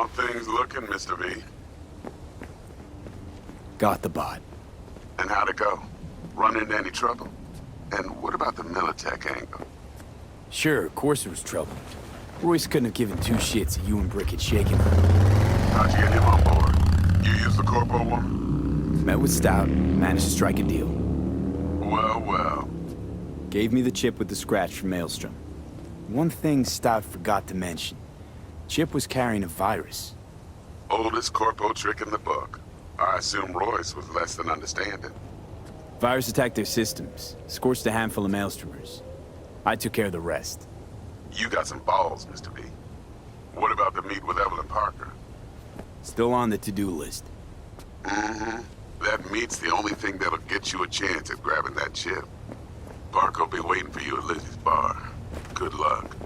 How things looking, Mr. V? Got the bot. And how'd it go? Run into any trouble? And what about the Militech angle? Sure, of course there was trouble. Royce couldn't have given two shits that you and Brick had shaken her. How'd you get him on board? You used the corpo woman? Met with Stout, managed to strike a deal. Well, well. Gave me the chip with the scratch from Maelstrom. One thing Stout forgot to mention. Chip was carrying a virus. Oldest corpo trick in the book. I assume Royce was less than understanding. Virus attacked their systems, scorched a handful of Maelstromers. I took care of the rest. You got some balls, Mr. B. What about the meet with Evelyn Parker? Still on the to-do list. Mm-hmm. That meet's the only thing that'll get you a chance at grabbing that chip. Parker'll be waiting for you at Lizzie's bar. Good luck.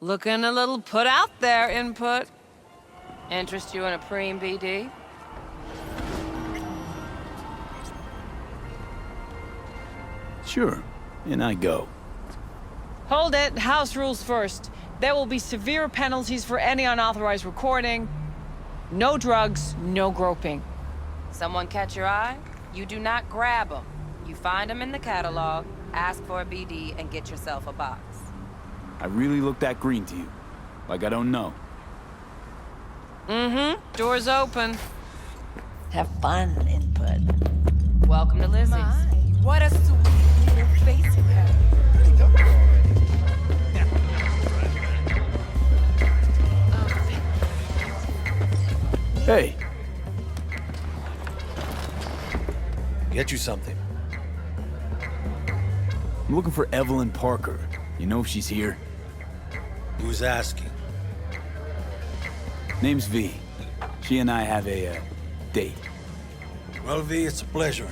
Looking a little put out there, Input. Interest you in a preem BD? Sure, and I go. Hold it. House rules first. There will be severe penalties for any unauthorized recording. No drugs, no groping. Someone catch your eye? You do not grab them. You find them in the catalog, ask for a BD, and get yourself a box. I really look that green to you. Like I don't know. Mm-hmm. Door's open. Have fun, Input. Welcome to Lizzie's. My, what a sweet little face you have. Hey, Get you something. I'm looking for Evelyn Parker. You know if she's here? Who's asking? Name's V. She and I have a, date. Well, V, it's a pleasure.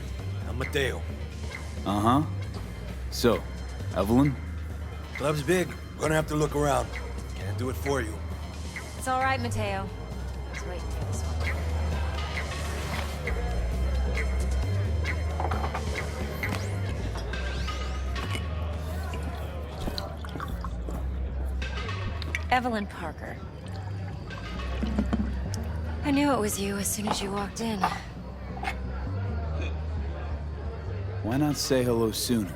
I'm Mateo. Uh-huh. So, Evelyn? Club's big. Gonna have to look around. Can't do it for you. It's all right, Mateo. I was waiting for this one. Evelyn Parker. I knew it was you as soon as you walked in. Why not say hello sooner?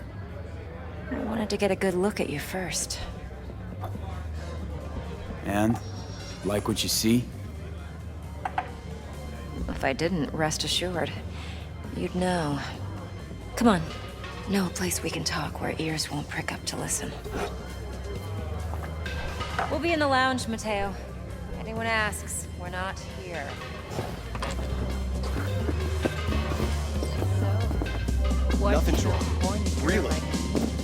I wanted to get a good look at you first. And? Like what you see? If I didn't, rest assured, you'd know. Come on. Know a place we can talk where ears won't prick up to listen. We'll be in the lounge, Mateo. If anyone asks, we're not here. Nothing's wrong. Really?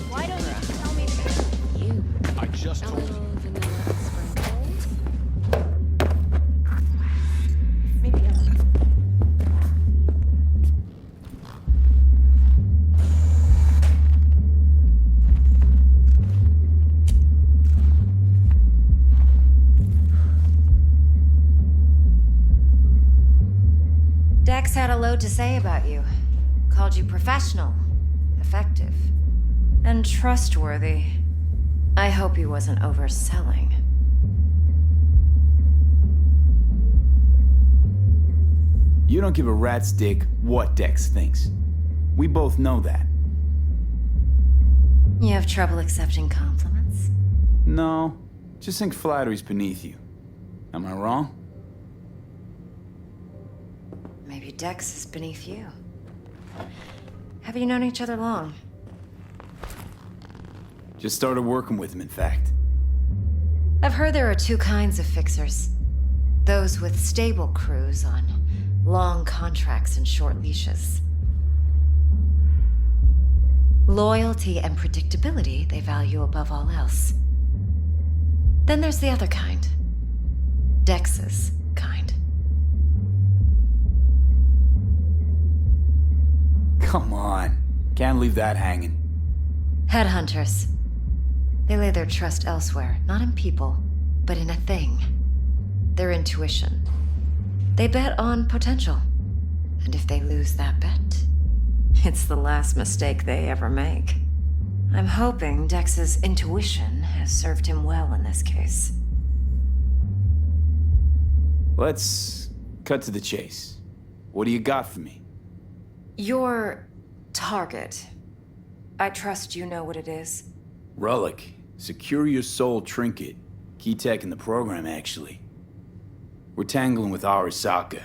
Why don't you tell me to you? I just told you. Dex had a load to say about you. Called you professional, effective, and trustworthy. I hope he wasn't overselling. You don't give a rat's dick what Dex thinks. We both know that. You have trouble accepting compliments? No, just think flattery's beneath you. Am I wrong? Maybe Dex is beneath you. Have you known each other long? Just started working with him, in fact. I've heard there are two kinds of fixers. Those with stable crews on long contracts and short leashes. Loyalty and predictability they value above all else. Then there's the other kind. Dex's kind. Come on. Can't leave that hanging. Headhunters. They lay their trust elsewhere, not in people, but in a thing. Their intuition. They bet on potential. And if they lose that bet, it's the last mistake they ever make. I'm hoping Dex's intuition has served him well in this case. Let's cut to the chase. What do you got for me? Your target. I trust you know what it is. Relic. Secure your soul trinket. Key tech in the program, actually. We're tangling with Arasaka,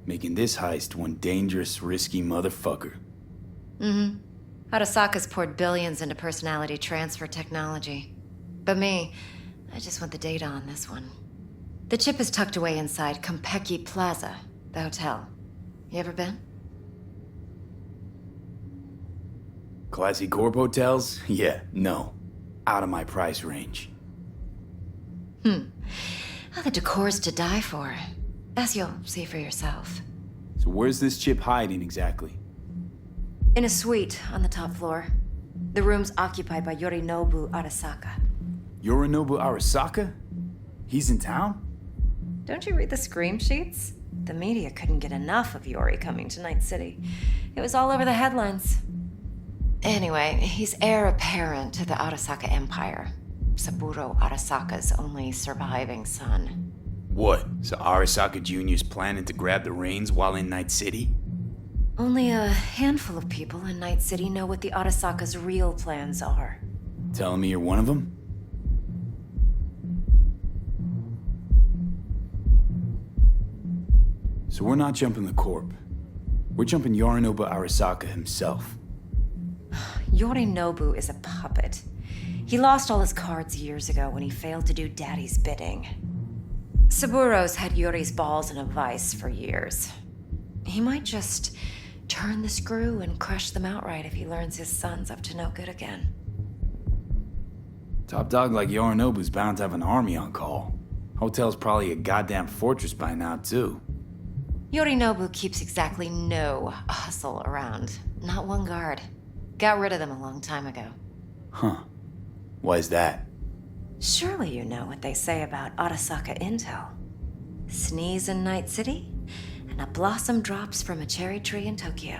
making this heist one dangerous, risky motherfucker. Mm-hmm. Arasaka's poured billions into personality transfer technology. But me, I just want the data on this one. The chip is tucked away inside Konpeki Plaza, the hotel. You ever been? Classy corp hotels? Yeah, no. Out of my price range. Oh, the decor's to die for. As you'll see for yourself. So where's this chip hiding exactly? In a suite on the top floor. The room's occupied by Yorinobu Arasaka. Yorinobu Arasaka? He's in town? Don't you read the scream sheets? The media couldn't get enough of Yori coming to Night City. It was all over the headlines. Anyway, he's heir apparent to the Arasaka Empire. Saburo Arasaka's only surviving son. What? So Arasaka Jr.'s planning to grab the reins while in Night City? Only a handful of people in Night City know what the Arasaka's real plans are. Telling me you're one of them? So we're not jumping the Corp. We're jumping Yorinobu Arasaka himself. Yorinobu is a puppet. He lost all his cards years ago when he failed to do Daddy's bidding. Saburo's had Yuri's balls in a vice for years. He might just turn the screw and crush them outright if he learns his son's up to no good again. Top dog like Yorinobu's bound to have an army on call. Hotel's probably a goddamn fortress by now, too. Yorinobu keeps exactly no hustle around. Not one guard. Got rid of them a long time ago. Huh. Why is that? Surely you know what they say about Arasaka intel. Sneeze in Night City, and a blossom drops from a cherry tree in Tokyo.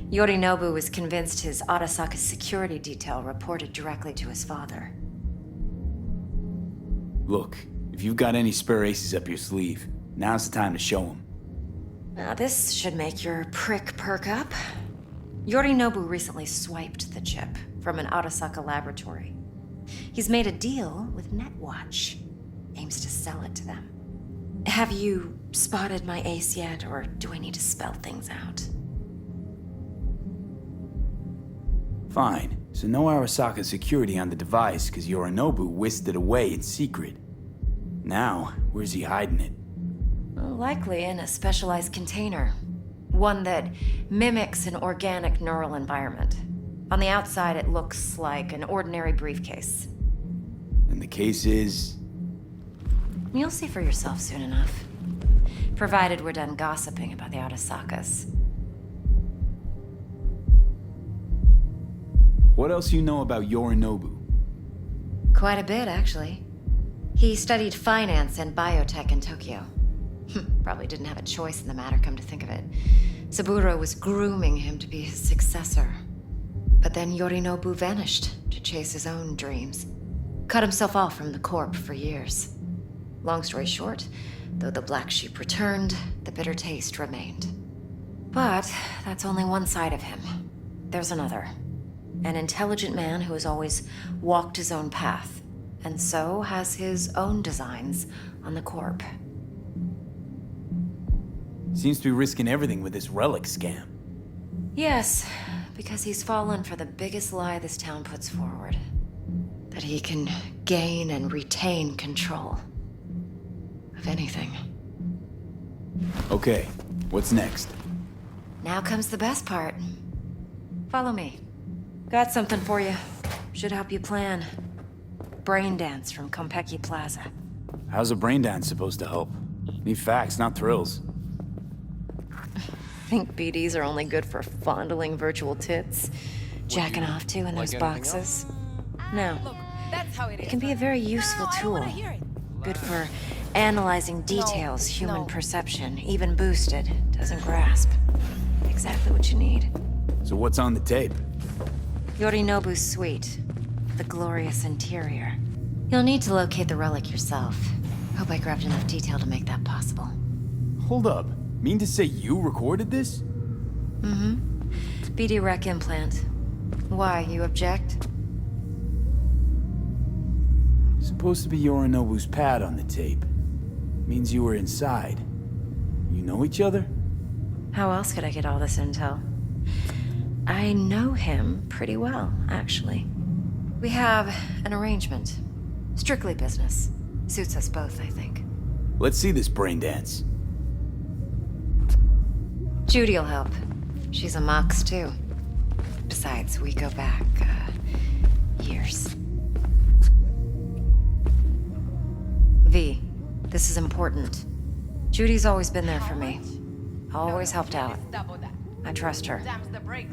Yorinobu was convinced his Arasaka security detail reported directly to his father. Look, if you've got any spare aces up your sleeve, now's the time to show them. Now this should make your prick perk up. Yorinobu recently swiped the chip from an Arasaka laboratory. He's made a deal with Netwatch. Aims to sell it to them. Have you spotted my ace yet, or do I need to spell things out? Fine. So no Arasaka security on the device because Yorinobu whisked it away in secret. Now, where's he hiding it? Well, likely in a specialized container. One that mimics an organic neural environment. On the outside, it looks like an ordinary briefcase. And the case is... You'll see for yourself soon enough. Provided we're done gossiping about the Arasakas. What else you know about Yorinobu? Quite a bit, actually. He studied finance and biotech in Tokyo. Probably didn't have a choice in the matter, come to think of it. Saburo was grooming him to be his successor. But then Yorinobu vanished to chase his own dreams. Cut himself off from the Corp for years. Long story short, though the black sheep returned, the bitter taste remained. But that's only one side of him. There's another. An intelligent man who has always walked his own path, and so has his own designs on the Corp. Seems to be risking everything with this relic scam. Yes, because he's fallen for the biggest lie this town puts forward. That he can gain and retain control of anything. Okay, what's next? Now comes the best part. Follow me. Got something for you. Should help you plan. Brain dance from Konpeki Plaza. How's a brain dance supposed to help? Need facts, not thrills. Think BDs are only good for fondling virtual tits? Jacking off to in those boxes? No. It can be a very useful tool. Good for analyzing details human perception, even boosted, doesn't grasp. Exactly what you need. So what's on the tape? Yorinobu's suite. The glorious interior. You'll need to locate the relic yourself. Hope I grabbed enough detail to make that possible. Hold up. Mean to say you recorded this? Mm-hmm. BD rec implant. Why, you object? Supposed to be Yorinobu's pad on the tape. Means you were inside. You know each other? How else could I get all this intel? I know him pretty well, actually. We have an arrangement. Strictly business. Suits us both, I think. Let's see this brain dance. Judy'll help. She's a Mox, too. Besides, we go back, years. V, this is important. Judy's always been there for me. Always helped out. I trust her.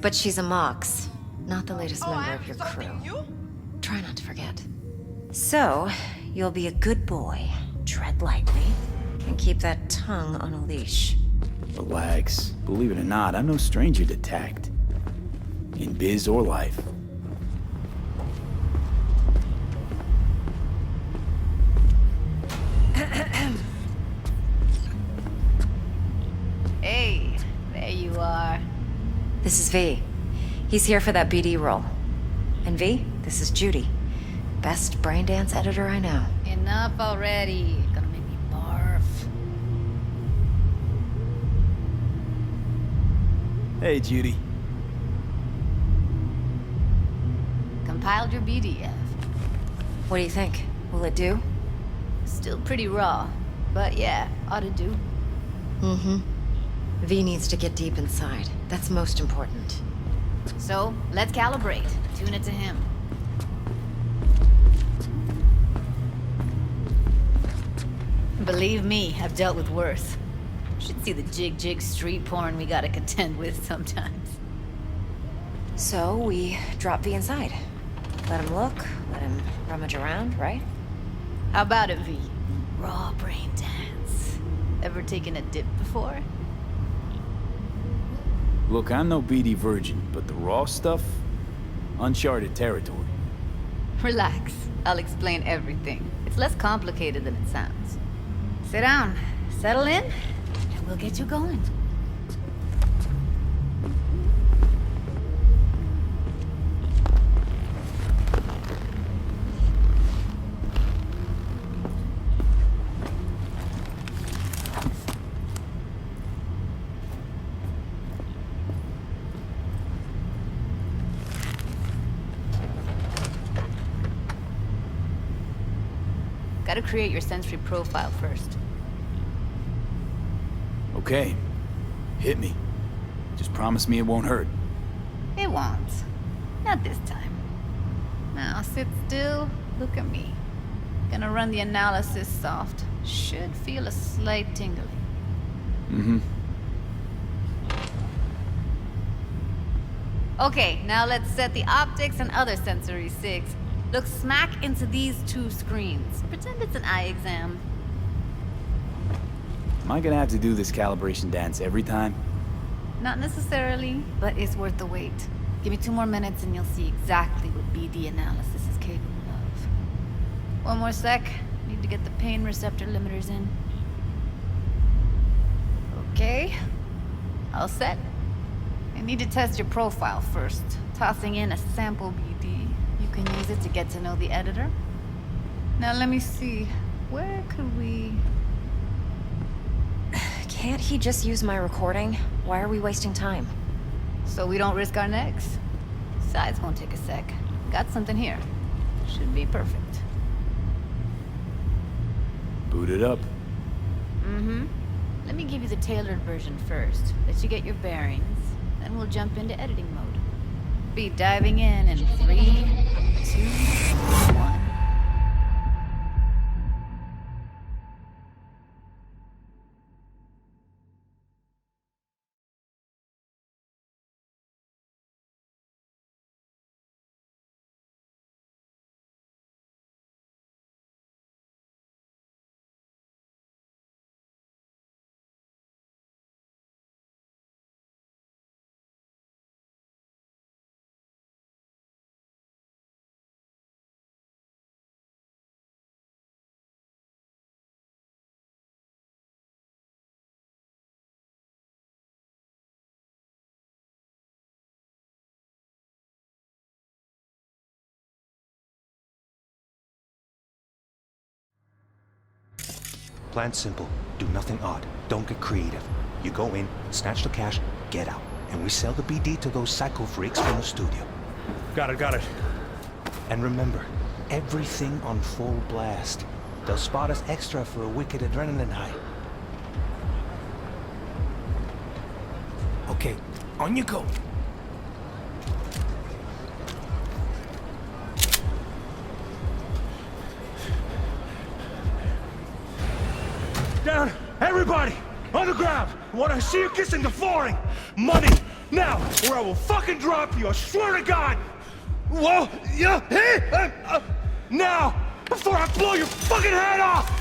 But she's a Mox, not the latest member of your crew. Try not to forget. So, you'll be a good boy, tread lightly, and keep that tongue on a leash. Relax. Believe it or not, I'm no stranger to tact. In biz or life. Hey, there you are. This is V. He's here for that BD role. And V, this is Judy. Best brain dance editor I know. Enough already. Gonna make me barf. Hey, Judy. Compiled your BDF. What do you think? Will it do? Still pretty raw, but yeah, ought to do. Mm-hmm. V needs to get deep inside. That's most important. So, let's calibrate. Tune it to him. Believe me, I've dealt with worse. Should see the jig street porn we gotta contend with sometimes. So we drop V inside. Let him look, let him rummage around, right? How about it, V? Raw brain dance. Ever taken a dip before? Look, I'm no BD virgin, but the raw stuff? Uncharted territory. Relax. I'll explain everything. It's less complicated than it sounds. Sit down, settle in, and we'll get you going. Gotta create your sensory profile first. Okay. Hit me. Just promise me it won't hurt. It won't. Not this time. Now sit still, look at me. Gonna run the analysis soft. Should feel a slight tingling. Mm-hmm. Okay, now let's set the optics and other sensory sigs. Look smack into these two screens. Pretend it's an eye exam. Am I gonna have to do this calibration dance every time? Not necessarily, but it's worth the wait. Give me 2 more minutes and you'll see exactly what BD analysis is capable of. 1 more sec. Need to get the pain receptor limiters in. Okay. All set. I need to test your profile first. Tossing in a sample BD. You can use it to get to know the editor. Now let me see. Where could we... Can't he just use my recording? Why are we wasting time? So we don't risk our necks. Besides, won't take a sec. Got something here. Should be perfect. Boot it up. Mm-hmm. Let me give you the tailored version first. Let you get your bearings. Then we'll jump into editing mode. Be diving in 3, 2, 1. Plan simple. Do nothing odd. Don't get creative. You go in, snatch the cash, get out. And we sell the BD to those psycho freaks from the studio. Got it. And remember, everything on full blast. They'll spot us extra for a wicked adrenaline high. Okay, on you go. Down! Everybody! On the ground! I want to see you kissing the flooring! Money! Now! Or I will fucking drop you! I swear to God! Whoa! Yeah! Hey! Now! Before I blow your fucking head off!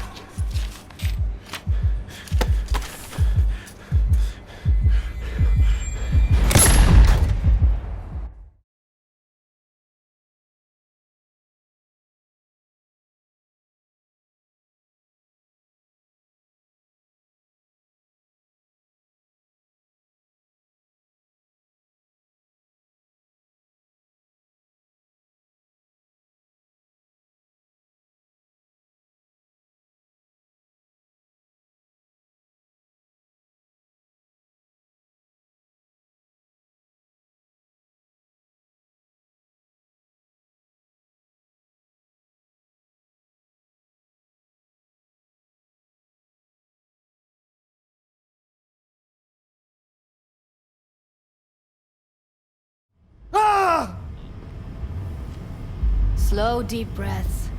Slow, deep breaths.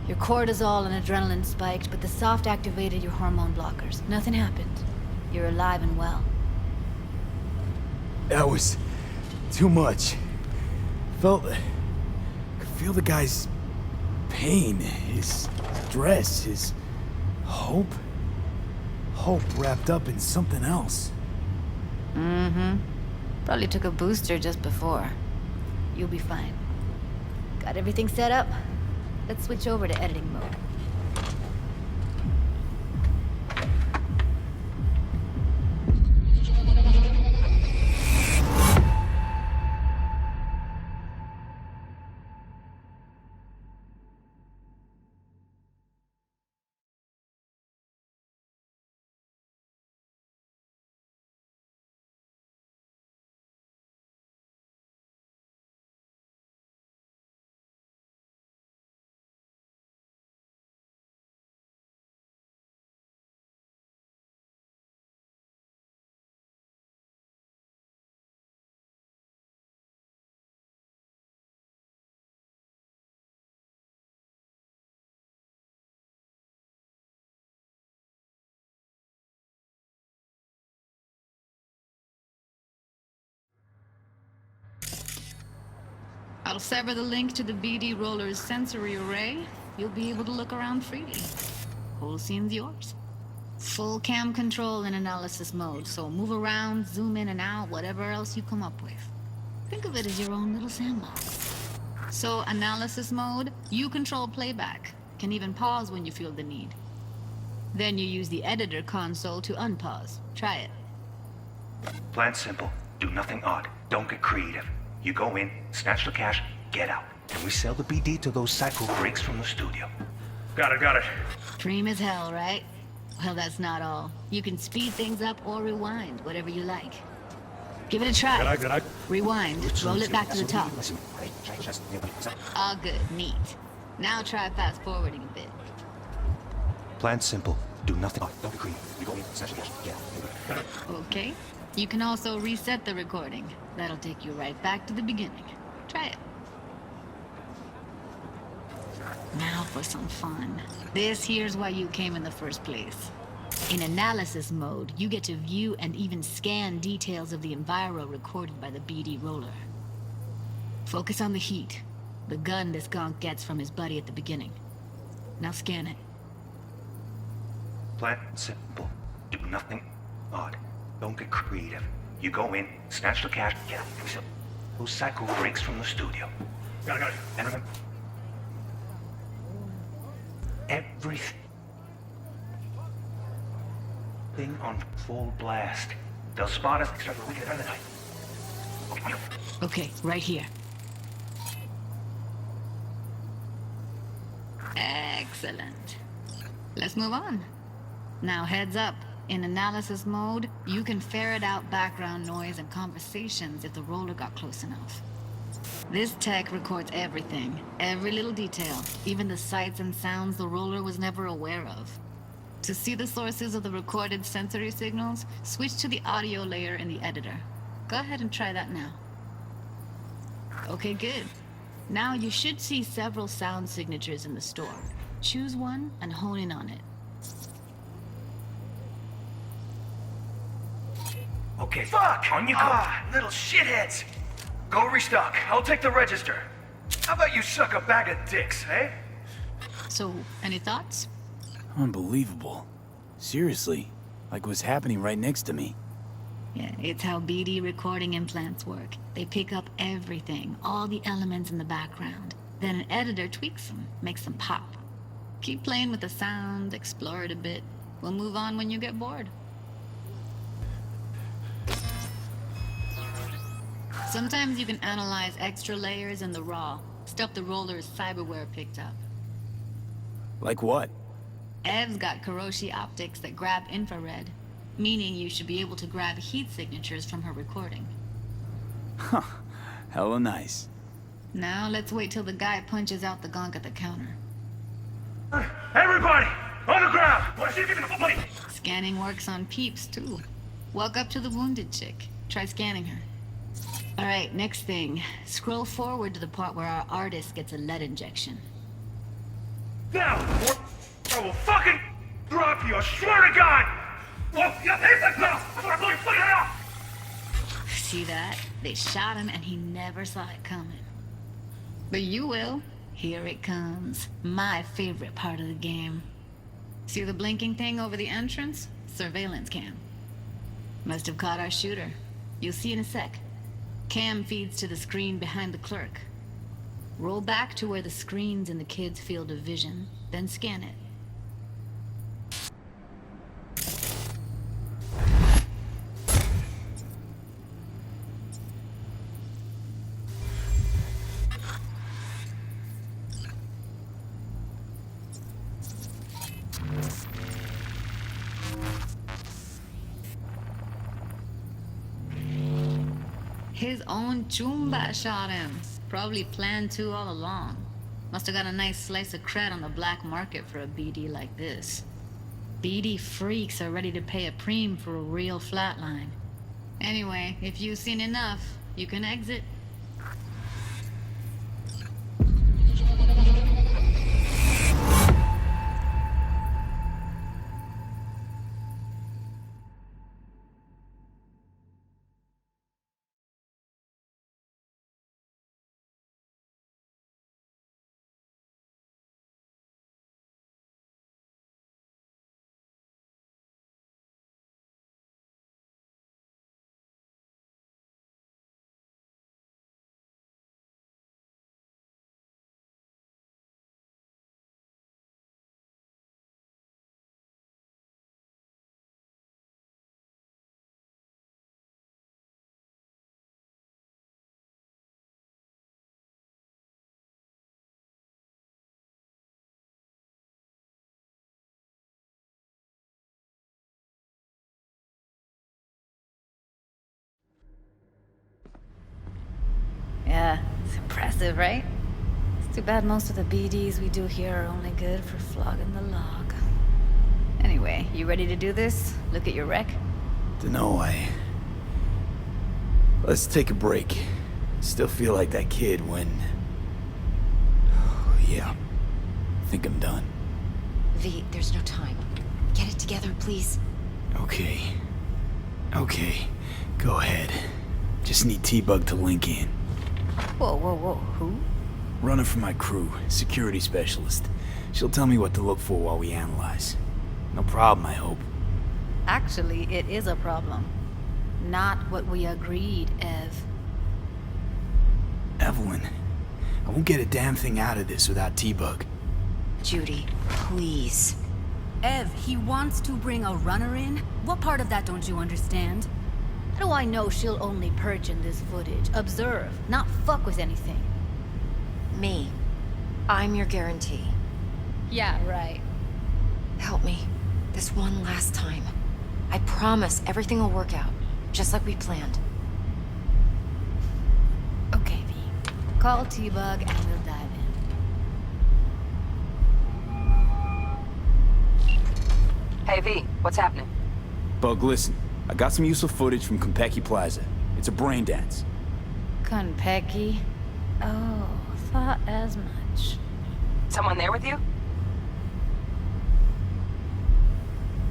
Your cortisol and adrenaline spiked, but the soft activated your hormone blockers. Nothing happened. You're alive and well. That was too much. Could feel the guy's pain, his stress, his hope. Hope wrapped up in something else. Mm-hmm. Probably took a booster just before. You'll be fine. Got everything set up? Let's switch over to editing mode. I'll sever the link to the BD Roller's sensory array. You'll be able to look around freely. Whole scene's yours. Full cam control in analysis mode, so move around, zoom in and out, whatever else you come up with. Think of it as your own little sandbox. So, analysis mode, you control playback. Can even pause when you feel the need. Then you use the editor console to unpause. Try it. Plan simple. Do nothing odd. Don't get creative. You go in, snatch the cash, get out. And we sell the BD to those psycho freaks from the studio. Got it. Dream as hell, right? Well, that's not all. You can speed things up or rewind, whatever you like. Give it a try. Good. Rewind. Roll it back to the top. All good. Neat. Now try fast forwarding a bit. Plan simple. Do nothing odd. Don't get creative. You go in, snatch the cash, get out. Okay. You can also reset the recording. That'll take you right back to the beginning. Try it. Now for some fun. This here's why you came in the first place. In analysis mode, you get to view and even scan details of the enviro recorded by the BD Roller. Focus on the heat, the gun this gonk gets from his buddy at the beginning. Now scan it. Plan simple. Do nothing odd. Don't get creative. You go in, snatch the cash, get out. We sell those psycho freaks from the studio. Got it. And remember, everything on full blast. They'll spot us. We can run the night. Okay, right here. Excellent. Let's move on. Now heads up. In analysis mode, you can ferret out background noise and conversations if the roller got close enough. This tech records everything, every little detail, even the sights and sounds the roller was never aware of. To see the sources of the recorded sensory signals, switch to the audio layer in the editor. Go ahead and try that now. Okay, good. Now you should see several sound signatures in the store. Choose one and hone in on it. Okay, fuck! On you go! Little shitheads! Go restock. I'll take the register. How about you suck a bag of dicks, eh? So, any thoughts? Unbelievable. Seriously, like what's happening right next to me. Yeah, it's how BD recording implants work. They pick up everything, all the elements in the background. Then an editor tweaks them, makes them pop. Keep playing with the sound, explore it a bit. We'll move on when you get bored. Sometimes you can analyze extra layers in the raw, stuff the roller's cyberware picked up. Like what? Ev's got Kiroshi optics that grab infrared, meaning you should be able to grab heat signatures from her recording. Huh. Hella nice. Now let's wait till the guy punches out the gonk at the counter. Everybody! On the ground! Wanna see if you can money? Scanning works on peeps, too. Walk up to the wounded chick. Try scanning her. All right, next thing. Scroll forward to the part where our artist gets a lead injection. Now, or I will fucking drop you, I swear to God! Oh, yeah, hit the ground! I'm going to put it out! See that? They shot him and he never saw it coming. But you will. Here it comes. My favorite part of the game. See the blinking thing over the entrance? Surveillance cam. Must have caught our shooter. You'll see in a sec. Cam feeds to the screen behind the clerk. Roll back to where the screen's in the kid's field of vision, then scan it. His own Chumba shot him. Probably planned to all along. Must have got a nice slice of cred on the black market for a BD like this. BD freaks are ready to pay a preem for a real flatline. Anyway, if you've seen enough, you can exit. Yeah, it's impressive, right? It's too bad most of the BDs we do here are only good for flogging the log. Anyway, you ready to do this? Look at your rec? Dunno, Let's take a break. Still feel like that kid when... Yeah. I think I'm done. V, there's no time. Get it together, please. Okay. Okay. Go ahead. Just need T-Bug to link in. Whoa, whoa, whoa, who? Runner for my crew, security specialist. She'll tell me what to look for while we analyze. No problem, I hope. Actually, it is a problem. Not what we agreed, Ev. Evelyn, I won't get a damn thing out of this without T-Bug. Judy, please. Ev, he wants to bring a runner in? What part of that don't you understand? How do I know she'll only perch in this footage? Observe, not fuck with anything. Me. I'm your guarantee. Yeah, right. Help me. This one last time. I promise everything will work out, just like we planned. Okay, V. Call T-Bug and we'll dive in. Hey, V, what's happening? Bug, listen. I got some useful footage from Konpeki Plaza. It's a brain dance. Konpeki? Oh, thought as much. Someone there with you?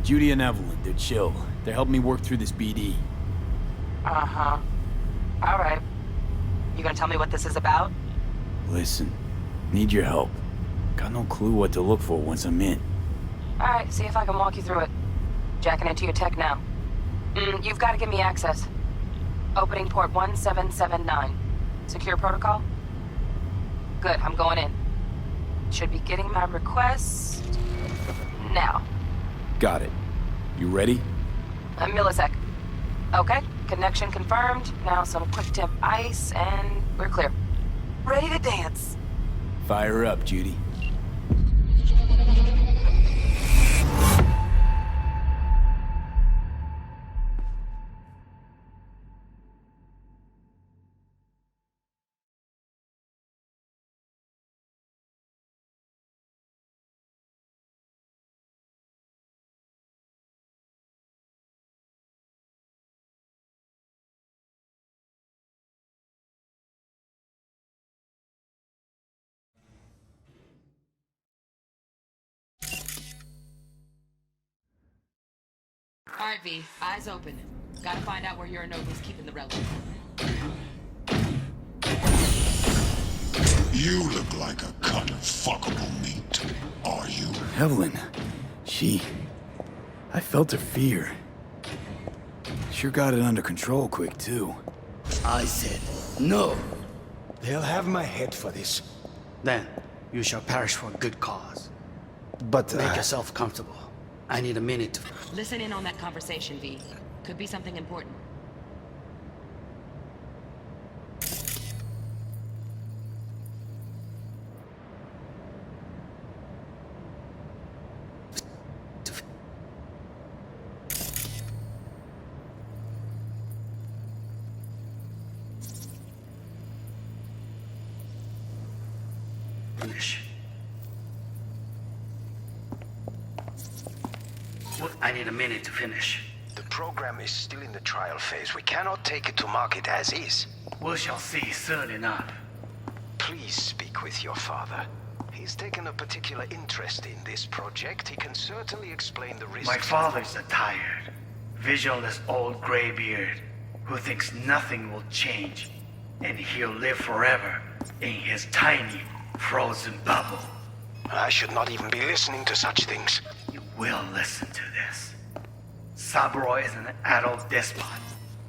Judy and Evelyn, they're chill. They're helping me work through this BD. Uh-huh. All right. You gonna tell me what this is about? Listen, need your help. Got no clue what to look for once I'm in. All right, see if I can walk you through it. Jacking into your tech now. You've got to give me access. Opening port 1779. Secure protocol? Good, I'm going in. Should be getting my request... now. Got it. You ready? A millisec. Okay, connection confirmed. Now some quick temp ice, and we're clear. Ready to dance. Fire up, Judy. All right, V. Eyes open. Gotta find out where Yorinobu's keeping the relic. You look like a cut of fuckable meat. Are you? Evelyn, I felt her fear. Sure got it under control quick, too. I said, no. They'll have my head for this. Then, you shall perish for a good cause. But, Make yourself comfortable. I need a minute to... Listen in on that conversation, V. Could be something important. Finish. I need a minute to finish. The program is still in the trial phase. We cannot take it to market as is. We shall see soon enough. Please speak with your father. He's taken a particular interest in this project. He can certainly explain the risks. My father's a tired, visionless old graybeard who thinks nothing will change, and he'll live forever in his tiny, frozen bubble. I should not even be listening to such things. You will listen to this. Saburo is an adult despot,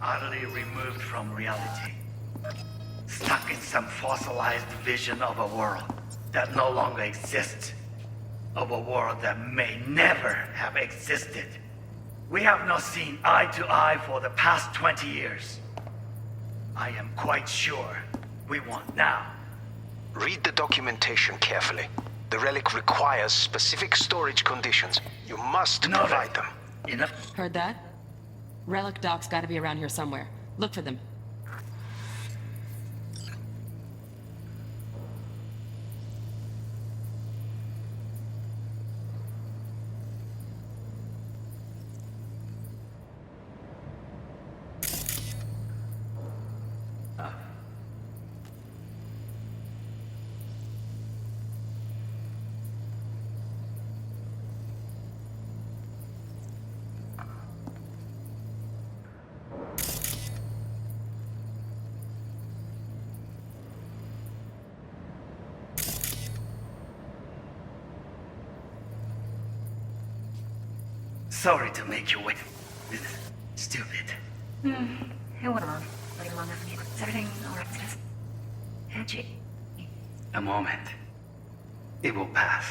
utterly removed from reality. Stuck in some fossilized vision of a world that no longer exists. Of a world that may never have existed. We have not seen eye to eye for the past 20 years. I am quite sure we want now. Read the documentation carefully. The relic requires specific storage conditions. You must provide them. Enough. Heard that? Relic docs gotta be around here somewhere. Look for them. Sorry to make you wait. Stupid. Is everything alright? A moment. It will pass.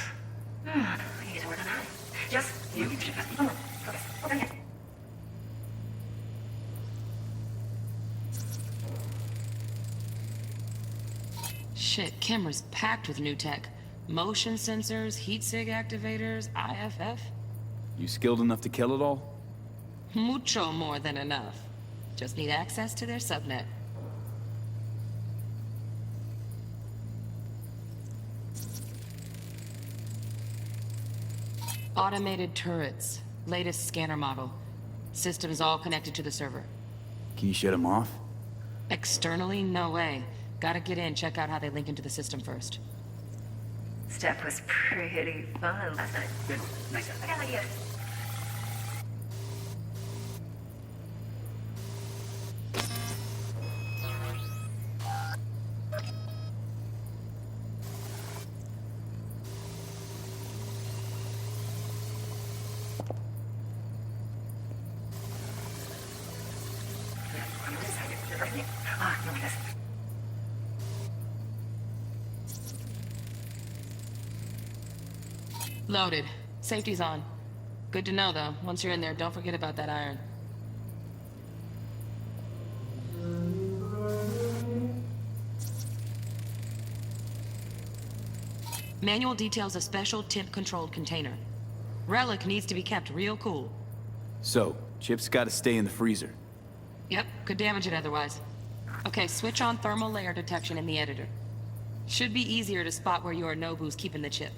Shit, camera's packed with new tech. Motion sensors, heat sig activators, IFF. You skilled enough to kill it all? Mucho more than enough. Just need access to their subnet. Automated turrets. Latest scanner model. Systems all connected to the server. Can you shut them off? Externally, no way. Gotta get in, check out how they link into the system first. Steph was pretty fun last night. Good. Nice. I got an idea. Loaded. Safety's on. Good to know, though. Once you're in there, don't forget about that iron. Manual details a special temp-controlled container. Relic needs to be kept real cool. So, chips gotta stay in the freezer. Yep, could damage it otherwise. Okay, switch on thermal layer detection in the editor. Should be easier to spot where Yorinobu's keeping the chip.